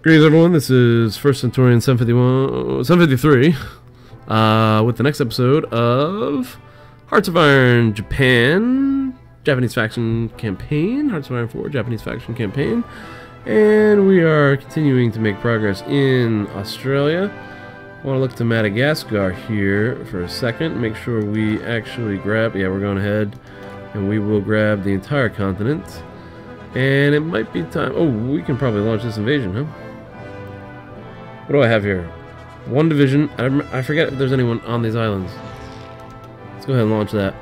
Greetings everyone, this is First Centurion 753, with the next episode of Hearts of Iron Japan, Japanese Faction Campaign, Hearts of Iron 4, Japanese Faction Campaign, and we are continuing to make progress in Australia. I want to look to Madagascar here for a second, make sure we actually grab, yeah, we're going ahead, and we will grab the entire continent, and it might be time, oh, we can probably launch this invasion, huh? What do I have here? One division. I forget if there's anyone on these islands. Let's go ahead and launch that.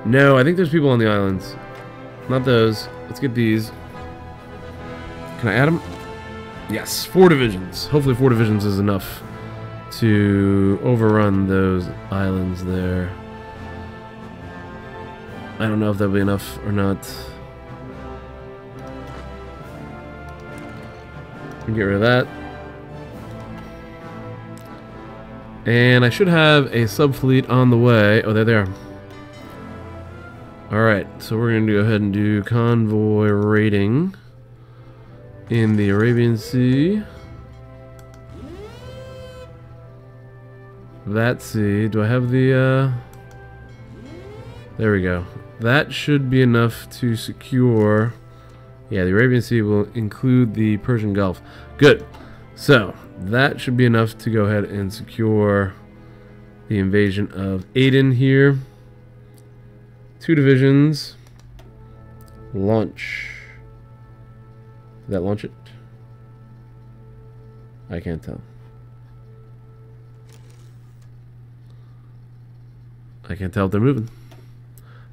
No, I think there's people on the islands. Not those. Let's get these. Can I add them? Yes, 4 divisions. Hopefully 4 divisions is enough to overrun those islands there. I don't know if that'll be enough or not. Get rid of that. And I should have a subfleet on the way. Oh, there they are. Alright, so we're going to go ahead and do convoy raiding in the Arabian Sea. That sea. Do I have the... There we go. That should be enough to secure... Yeah, the Arabian Sea will include the Persian Gulf. Good. So, that should be enough to go ahead and secure the invasion of Aden here. 2 divisions. Launch. Did that launch it? I can't tell. I can't tell if they're moving.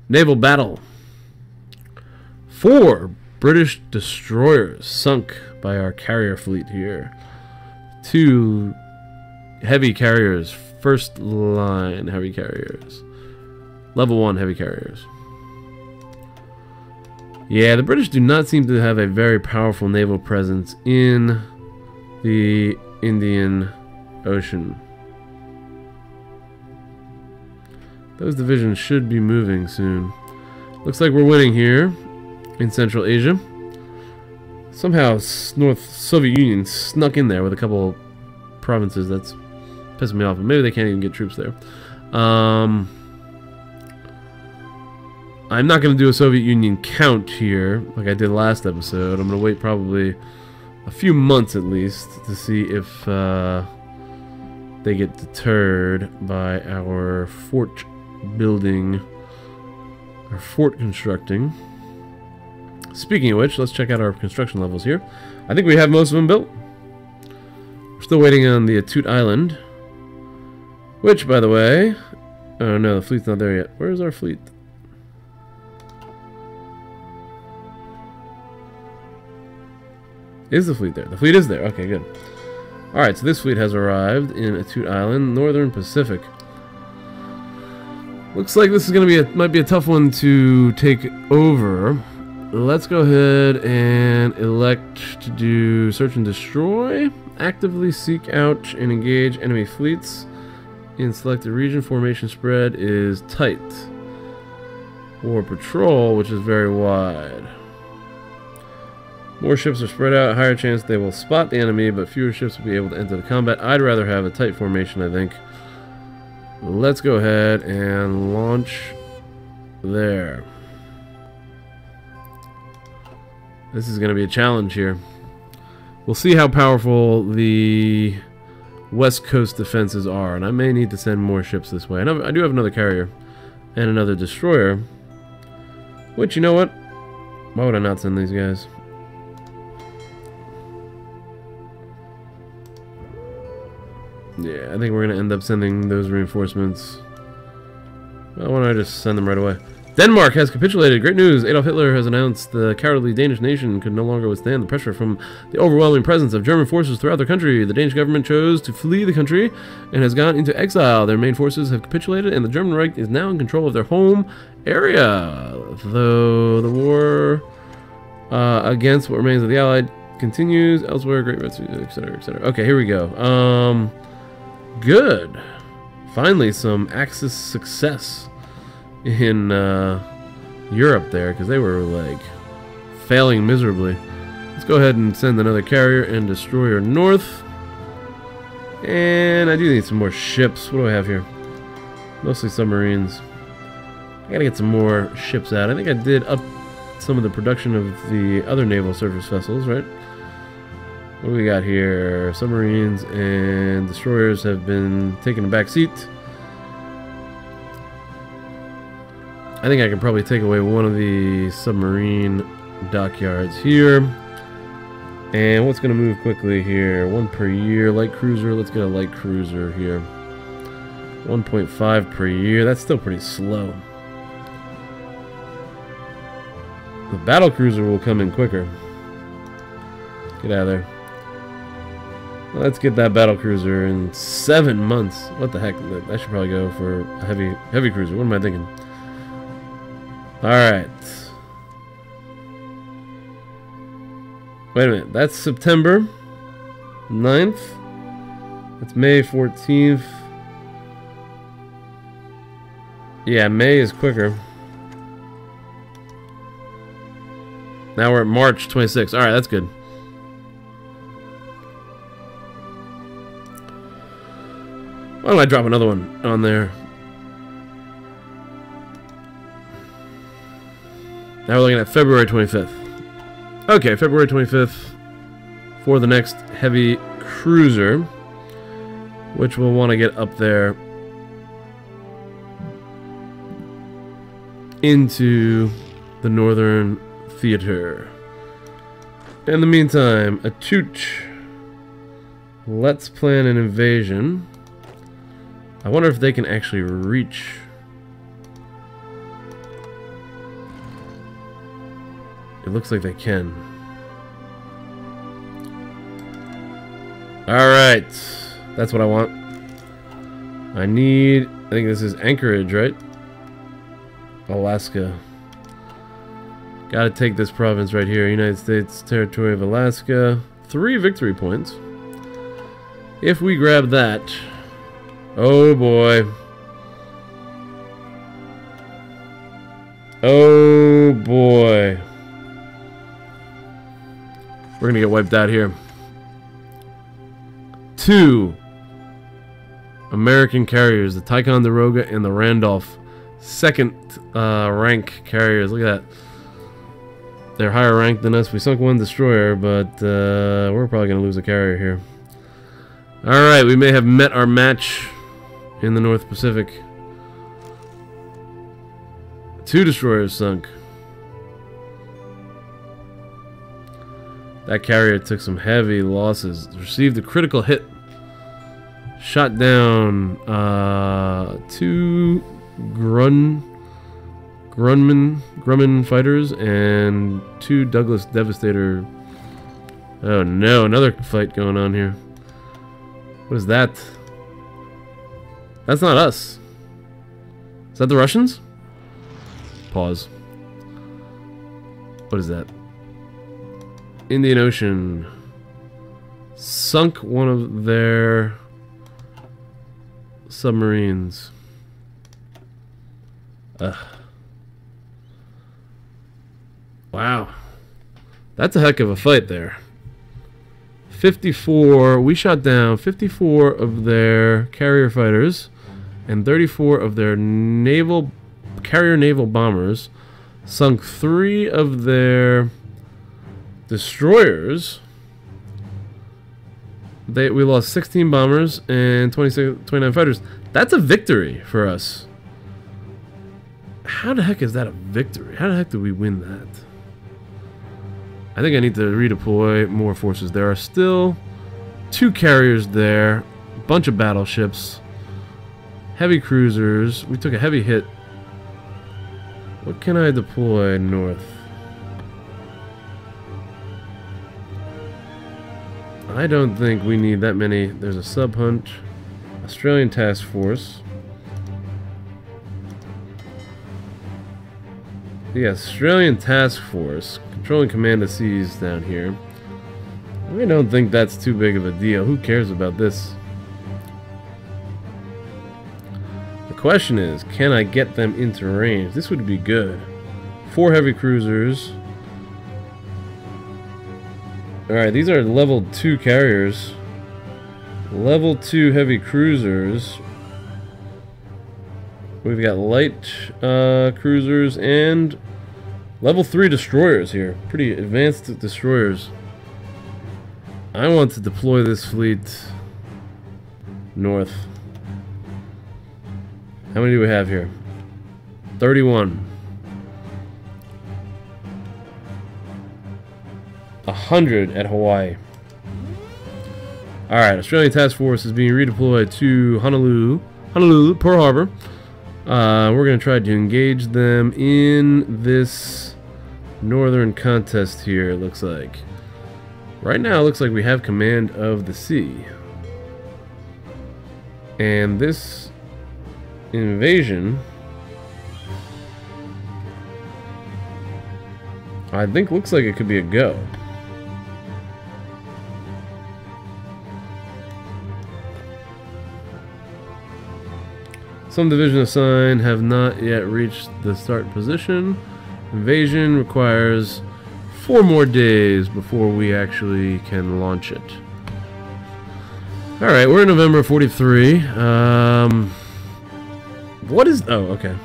Naval battle. 4 British destroyers sunk by our carrier fleet here. 2 heavy carriers, first line heavy carriers. Level 1 heavy carriers. Yeah, the British do not seem to have a very powerful naval presence in the Indian Ocean. Those divisions should be moving soon. Looks like we're winning here. In Central Asia. Somehow North Soviet Union snuck in there with a couple provinces. That's pissing me off. Maybe they can't even get troops there. I'm not going to do a Soviet Union count here like I did last episode. I'm going to wait probably a few months at least to see if they get deterred by our fort building, our fort constructing. Speaking of which, let's check out our construction levels here. I think we have most of them built. We're still waiting on the Atut Island. Which, by the way... Oh no, the fleet's not there yet. Where's our fleet? Is the fleet there? The fleet is there. Okay, good. Alright, so this fleet has arrived in Atut Island, Northern Pacific. Looks like this is going to be might be a tough one to take over. Let's go ahead and elect to do search and destroy. Actively seek out and engage enemy fleets in selected region. Formation spread is tight. War patrol, which is very wide. More ships are spread out, higher chance they will spot the enemy, but fewer ships will be able to enter the combat. I'd rather have a tight formation, I think. Let's go ahead and launch there. This is going to be a challenge here. We'll see how powerful the West Coast defenses are, and I may need to send more ships this way. I do have another carrier and another destroyer, which, you know what? Why would I not send these guys? Yeah, I think we're going to end up sending those reinforcements. Well, why don't I just send them right away? Denmark has capitulated. Great news. Adolf Hitler has announced the cowardly Danish nation could no longer withstand the pressure from the overwhelming presence of German forces throughout their country. The Danish government chose to flee the country and has gone into exile. Their main forces have capitulated, and the German Reich is now in control of their home area. Though the war against what remains of the Allied continues elsewhere, Great Rescue, etc., etc. Okay, here we go. Good. Finally, some Axis success in Europe there, because they were like failing miserably. Let's go ahead and send another carrier and destroyer north. And I do need some more ships. What do I have here? Mostly submarines. I gotta get some more ships out. I think I did up some of the production of the other naval surface vessels, right? What do we got here? Submarines and destroyers have been taking a back seat. I think I can probably take away one of the submarine dockyards here. And what's going to move quickly here? 1 per year. Light cruiser. Let's get a light cruiser here. 1.5 per year. That's still pretty slow. The battle cruiser will come in quicker. Get out of there. Let's get that battle cruiser in 7 months. What the heck? I should probably go for a heavy cruiser. What am I thinking? Alright. Wait a minute. That's September 9th. That's May 14th. Yeah, May is quicker. Now we're at March 26th. Alright, that's good. Why don't I drop another one on there? Now we're looking at February 25th. Okay, February 25th for the next heavy cruiser, which we'll want to get up there into the Northern Theater. In the meantime, Atouch. Let's plan an invasion. I wonder if they can actually reach. It looks like they can. Alright. That's what I want. I think this is Anchorage, right? Alaska. Gotta take this province right here. United States Territory of Alaska. 3 victory points. If we grab that... Oh boy. Oh boy. We're gonna get wiped out here. 2 American carriers, the Ticonderoga and the Randolph, second rank carriers. Look at that. They're higher ranked than us. We sunk 1 destroyer, but we're probably gonna lose a carrier here. Alright, we may have met our match in the North Pacific. 2 destroyers sunk. That carrier took some heavy losses. Received a critical hit. Shot down 2 Grumman fighters and 2 Douglas Devastator. Oh no, another fight going on here. What is that? That's not us. Is that the Russians? Pause. What is that? Indian Ocean. Sunk one of their submarines. Wow. That's a heck of a fight there. 54, we shot down 54 of their carrier fighters and 34 of their carrier naval bombers. Sunk 3 of their destroyers. We lost 16 bombers and 29 fighters. That's a victory for us. How the heck is that a victory? How the heck did we win that? I think I need to redeploy more forces. There are still 2 carriers there, a bunch of battleships, heavy cruisers. We took a heavy hit. What can I deploy north? I don't think we need that many. There's a sub hunt, Australian task force. The Australian task force controlling command of seas down here. I don't think that's too big of a deal. Who cares about this? The question is, can I get them into range? This would be good. 4 heavy cruisers. Alright, these are level 2 carriers. Level 2 heavy cruisers. We've got light cruisers and level 3 destroyers here. Pretty advanced destroyers. I want to deploy this fleet north. How many do we have here? 31. 100 at Hawaii. Alright, Australian Task Force is being redeployed to Honolulu, Pearl Harbor. We're going to try to engage them in this northern contest here, it looks like. Right now, it looks like we have command of the sea. And this invasion, I think, looks like it could be a go. Some division assigned have not yet reached the start position. Invasion requires 4 more days before we actually can launch it. Alright, we're in November 43. What is... Oh, okay.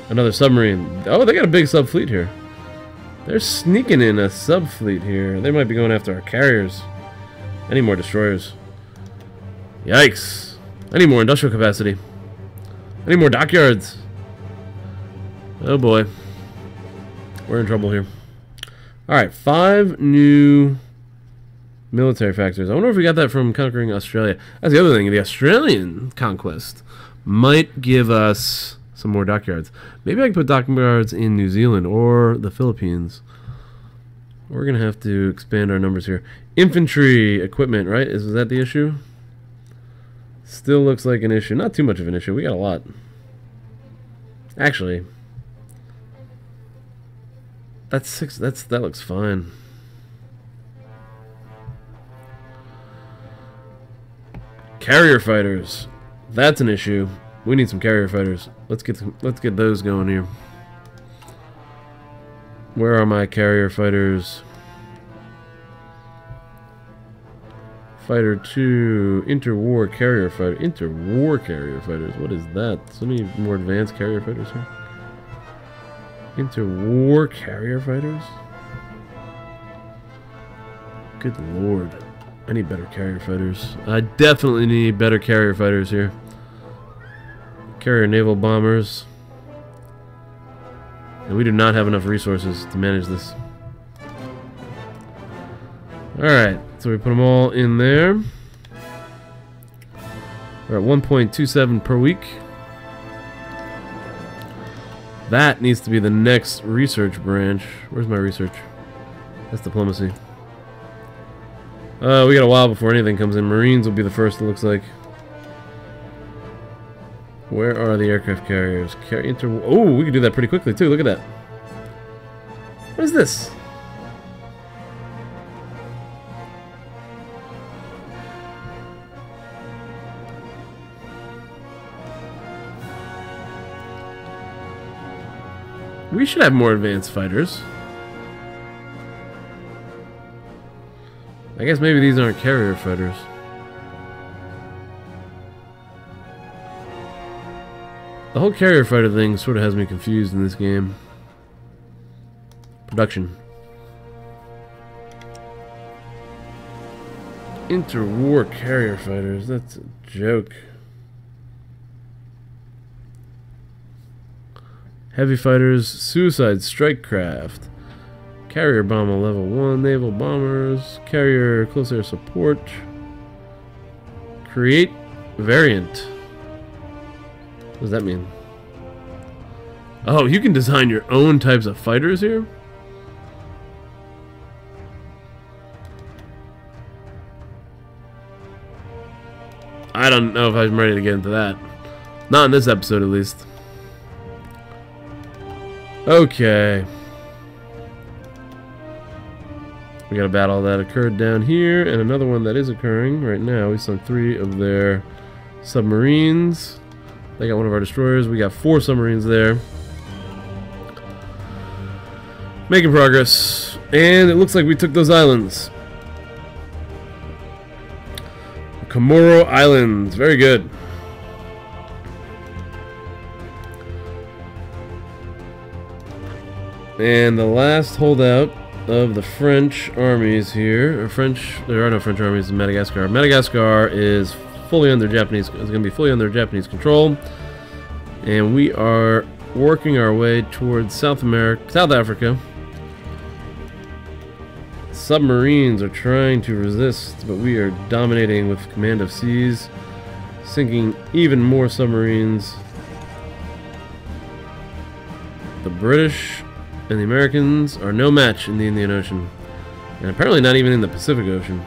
Another submarine. Oh, they got a big sub-fleet here. They're sneaking in a sub-fleet here. They might be going after our carriers. I need more destroyers. Yikes. I need more industrial capacity. I need more dockyards. Oh boy. We're in trouble here. Alright, 5 new military factors. I wonder if we got that from conquering Australia. That's the other thing. The Australian conquest might give us some more dockyards. Maybe I can put dockyards in New Zealand or the Philippines. We're going to have to expand our numbers here. Infantry equipment, right? Is that the issue? Still looks like an issue. Not too much of an issue. We got a lot. Actually, that's 6. That looks fine. Carrier fighters. That's an issue. We need some carrier fighters. Let's get those going here. Where are my carrier fighters? Fighter 2, interwar carrier fighter. Interwar carrier fighters. What is that? So many more advanced carrier fighters here. Interwar carrier fighters? Good lord. I need better carrier fighters. I definitely need better carrier fighters here. Carrier naval bombers. And we do not have enough resources to manage this. Alright, so we put them all in there. We're at 1.27 per week. That needs to be the next research branch. Where's my research? That's diplomacy. We got a while before anything comes in. Marines will be the first, it looks like. Where are the aircraft carriers? Oh, we can do that pretty quickly too. Look at that. What is this? We should have more advanced fighters. I guess maybe these aren't carrier fighters. The whole carrier fighter thing sort of has me confused in this game. Production. Interwar carrier fighters. That's a joke. Heavy fighters, suicide strike craft, carrier bomber level 1, naval bombers, carrier close air support, create variant. What does that mean? Oh, you can design your own types of fighters here? I don't know if I'm ready to get into that. Not in this episode, at least. Okay. We got a battle that occurred down here, and another one that is occurring right now. We sunk 3 of their submarines. They got one of our destroyers. We got 4 submarines there. Making progress. And it looks like we took those islands. Comoro Islands. Very good. And the last holdout of the French armies here, there are no French armies in Madagascar. Madagascar is fully under Japanese, is going to be fully under Japanese control, and we are working our way towards South Africa. Submarines are trying to resist, but we are dominating with command of seas, sinking even more submarines. The British and the Americans are no match in the Indian Ocean, and apparently not even in the Pacific Ocean.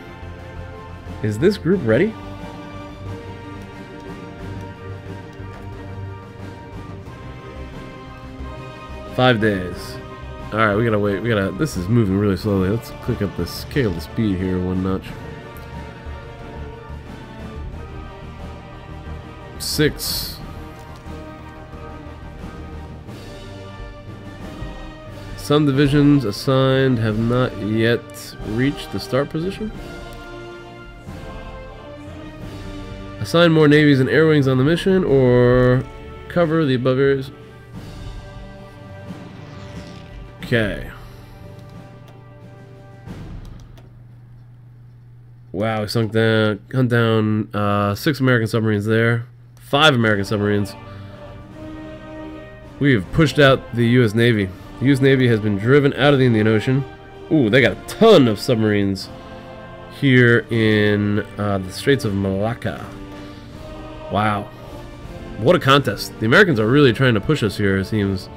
Is this group ready? Five days. Alright, we gotta wait. This is moving really slowly. Let's click up the speed here one notch. 6. Some divisions assigned have not yet reached the start position. Assign more navies and air wings on the mission, or cover the above areas. Okay. Wow, we hunt down 6 American submarines there. 5 American submarines. We have pushed out the U.S. Navy. The U.S. Navy has been driven out of the Indian Ocean. Ooh, they got a ton of submarines here in the Straits of Malacca. Wow. What a contest. The Americans are really trying to push us here, it seems,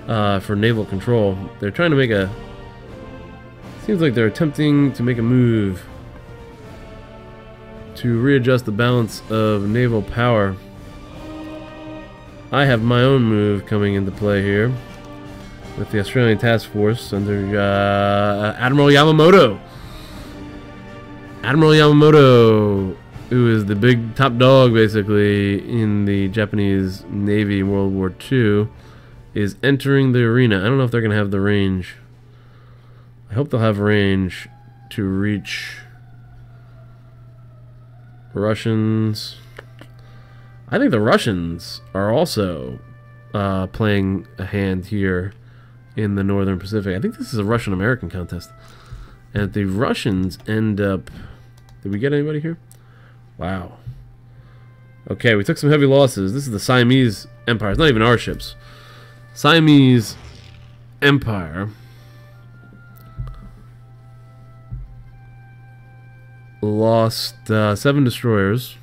for naval control. They're trying to make a... Seems like they're attempting to make a move to readjust the balance of naval power. I have my own move coming into play here with the Australian Task Force under Admiral Yamamoto. Admiral Yamamoto, who is the big top dog basically in the Japanese Navy in World War II, is entering the arena. I don't know if they're going to have the range. I hope they'll have range to reach Russians. I think the Russians are also playing a hand here in the Northern Pacific. I think this is a Russian-American contest. And if the Russians end up... Did we get anybody here? Wow. Okay, we took some heavy losses. This is the Siamese Empire. It's not even our ships. Siamese Empire lost 7 destroyers,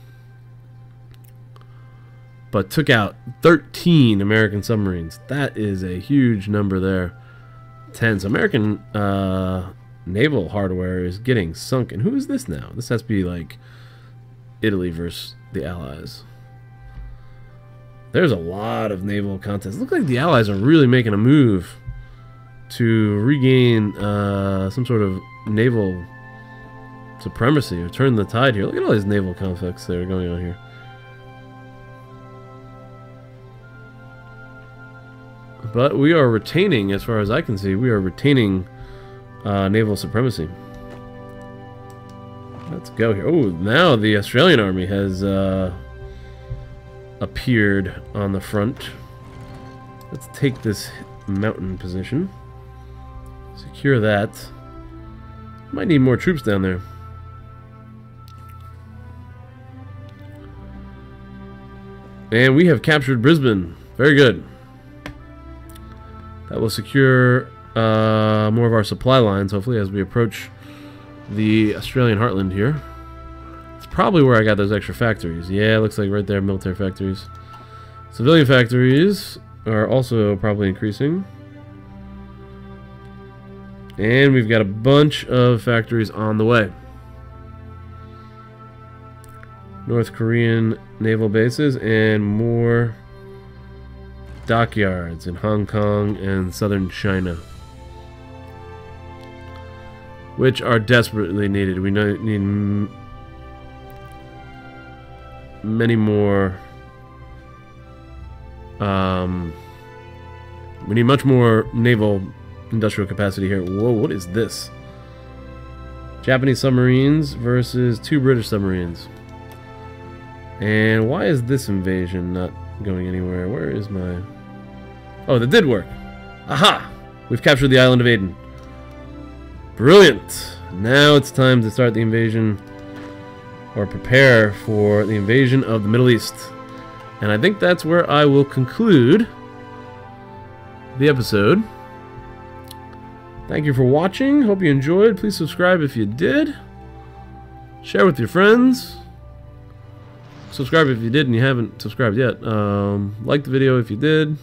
but took out 13 American submarines. That is a huge number there. 10. So American naval hardware is getting sunken. Who is this now? This has to be like Italy versus the Allies. There's a lot of naval contests. Looks like the Allies are really making a move to regain some sort of naval supremacy or turn the tide here. Look at all these naval conflicts that are going on here. But we are retaining, as far as I can see, we are retaining naval supremacy. Let's go here. Oh, now the Australian army has appeared on the front. Let's take this mountain position. Secure that. Might need more troops down there. And we have captured Brisbane. Very good. That will secure more of our supply lines, hopefully, as we approach the Australian heartland here. It's probably where I got those extra factories. Yeah, it looks like right there, military factories. Civilian factories are also probably increasing. And we've got a bunch of factories on the way. North Korean naval bases and more dockyards in Hong Kong and southern China, which are desperately needed. We need many more. We need much more naval industrial capacity here. Whoa, what is this? Japanese submarines versus 2 British submarines. And why is this invasion not going anywhere? Where is my... Oh, that did work. Aha! We've captured the island of Aden. Brilliant! Now it's time to start the invasion, or prepare for the invasion of the Middle East. And I think that's where I will conclude the episode. Thank you for watching. Hope you enjoyed. Please subscribe if you did. Share with your friends. Subscribe if you did and you haven't subscribed yet. Like the video if you did.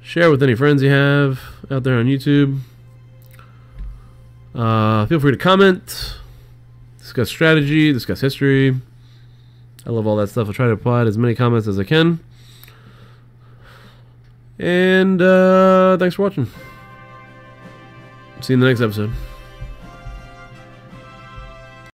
Share with any friends you have out there on YouTube. Feel free to comment. Discuss strategy. Discuss history. I love all that stuff. I'll try to apply as many comments as I can. And thanks for watching. See you in the next episode.